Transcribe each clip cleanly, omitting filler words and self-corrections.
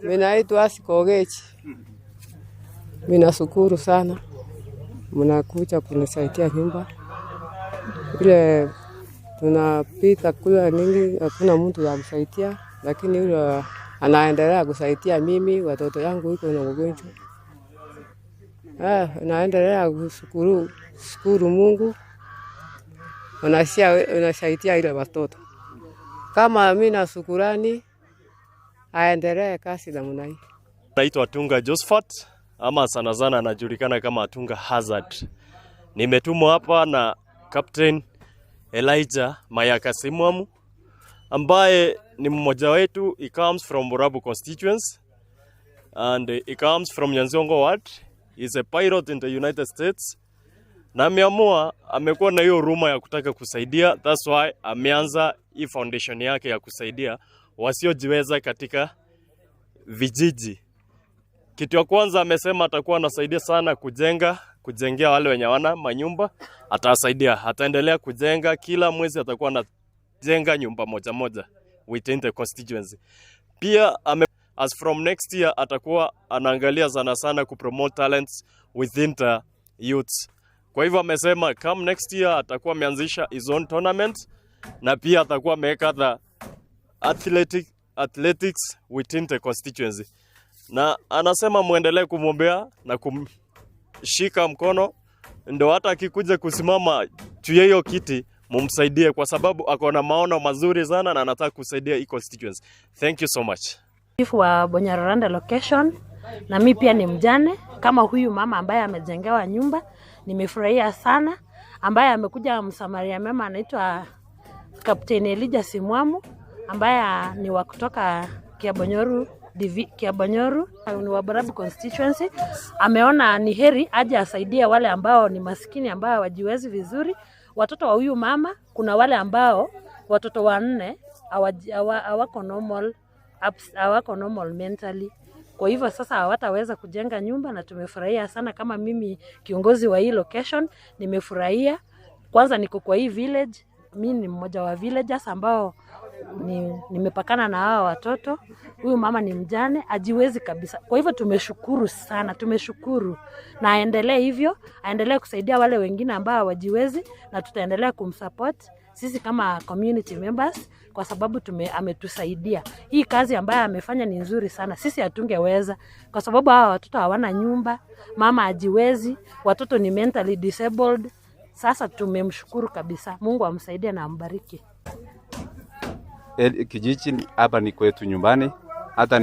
Mimi naitwa Sikogechi. Mimi nashukuru sana. Mnakuja kunisaidia nyumba. Ile tunapita kula ningi hakuna mtu ya kusaidia, lakini yule anaendelea kusaidia mimi, watoto yangu iko na ugonjwa. Naendelea kushukuru Mungu. Unasaidia ile watoto. Kama mimi na shukrani, aendelee kazi namna hii. Naitwa Tunga Josephat, ama sana sana anajulikana kama Tunga Hazard. Nimetumwa hapa na Captain Elijah Mayaka Simwamu, ambaye ni mmoja wetu. He comes from Borabu constituency and he comes from Nyanzongo ward. He's a pilot in the United States. Na amekuwa na hiyo huruma ya kutaka kusaidia. That's why ameanza hii foundation yake ya kusaidia wasiojiweza katika vijiji. Kitu ya kwanza amesema atakuwa anasaidia sana kujengea wale wenye wana manyumba. Atasaidia, ataendelea kujenga, kila mwezi atakuwa anajenga nyumba moja within the constituency. Pia as from next year atakuwa anaangalia sana kupromote talents within the youth. Kwa hivyo amesema come next year atakuwa ameanzisha his own tournament, na pia atakuwa ameweka the athletics within the constituency. Na anasema muendelee kumwombea na kumshika mkono, ndio hata akikuja kusimama juu ya hiyo kiti mumsaidie, kwa sababu ako na maono mazuri sana na anataka kusaidia hii constituency. Thank you so much. Chief wa Bonyaroranda location, na mimi pia ni mjane kama huyu mama ambaye amejengewa nyumba. Nimefurahia sana, ambaye amekuja msamaria mema anaitwa Captain Elijah Simwamu, ambaye ni wa kutoka Kiabonyoru ni wa Borabu constituency. Ameona ni heri aje asaidie wale ambao ni maskini, ambao hawajiwezi vizuri. Watoto wa huyu mama, kuna wale ambao watoto 4 hawako normal mentally. Kwa hivyo sasa hawataweza kujenga nyumba, na tumefurahia sana. Kama mimi kiongozi wa hii location nimefurahia. Kwanza niko kwa hii village, mimi ni mmoja wa villagers ambao nimepakana na hawa watoto. Huyu mama ni mjane, ajiwezi kabisa. Kwa hivyo tumeshukuru sana, tumeshukuru. Na aendelee hivyo, aendelee kusaidia wale wengine ambao hawajiwezi, na tutaendelea kumsupport sisi kama community members, kwa sababu ametusaidia. Hii kazi ambayo amefanya ni nzuri sana. Sisi hatungeweza, kwa sababu hawa watoto hawana nyumba, mama hajiwezi, watoto ni mentally disabled. Sasa tumemshukuru kabisa. Mungu amsaidie na ambariki. Kijiji hapa ni kwetu nyumbani. Hata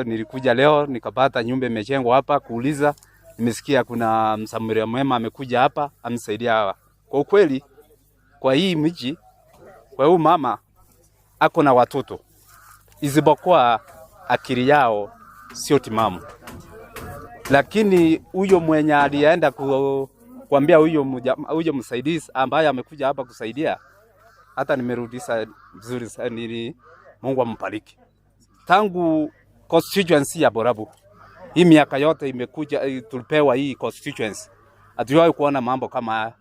nilikuja leo nikapata nyumba imejengwa hapa kuuliza. Nimesikia kuna msamaria mwema amekuja hapa amsaidia hawa. Kwa ukweli kwa hii mji, kwa huyu mama ako na watoto, isipokuwa akili yao sio timamu. Lakini huyo mwenye alienda kuambia huyo msaidizi ambaye amekuja hapa kusaidia, hata nimerudisha vizuri sana. Mungu ambariki. Tangu constituency ya Borabu hii miaka yote imekuja, tulipewa hii constituency, hatujawahi kuona mambo kama haya.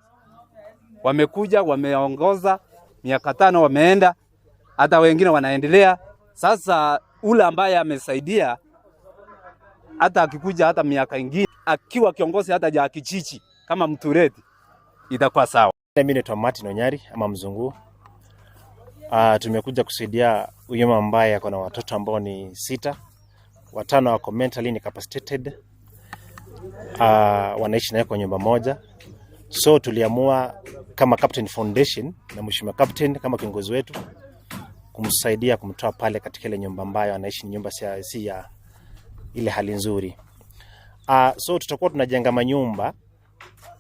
Wamekuja, wameongoza miaka 5, wameenda, hata wengine wanaendelea. Sasa ule ambaye amesaidia, hata akikuja hata miaka ingine akiwa kiongozi hata ja kijiji kama Mtureti, itakuwa sawa. Mimi ni Martin Onyari ama Mzungu. Tumekuja kusaidia huyu mama ambaye ako na watoto ambao ni 6. 5 wako mentally incapacitated. Wanaishi naye kwa nyumba moja. So tuliamua kama Captain Foundation na mheshimiwa Captain kama kiongozi wetu kumsaidia kumtoa pale katika ile nyumba ambayo anaishi, nyumba si ya ile hali nzuri. So tutakuwa tunajenga manyumba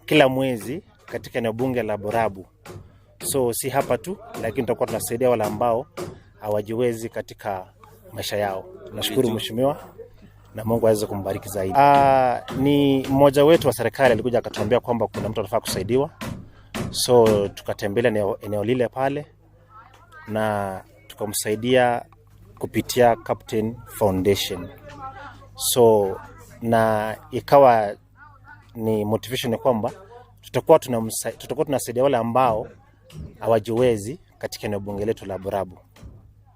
kila mwezi katika eneo bunge la Borabu. So si hapa tu, lakini tutakuwa tunasaidia wale ambao hawajiwezi katika maisha yao. Nashukuru mheshimiwa na Mungu aweze kumbariki zaidi. Ni mmoja wetu wa serikali alikuja akatuambia kwamba kuna mtu anafaa kusaidiwa. So tukatembelea eneo lile pale na tukamsaidia kupitia Captain Foundation. So na ikawa ni motivation ya kwamba tutakuwa tunasaidia wale ambao hawajiwezi katika eneo bunge letu la Borabu.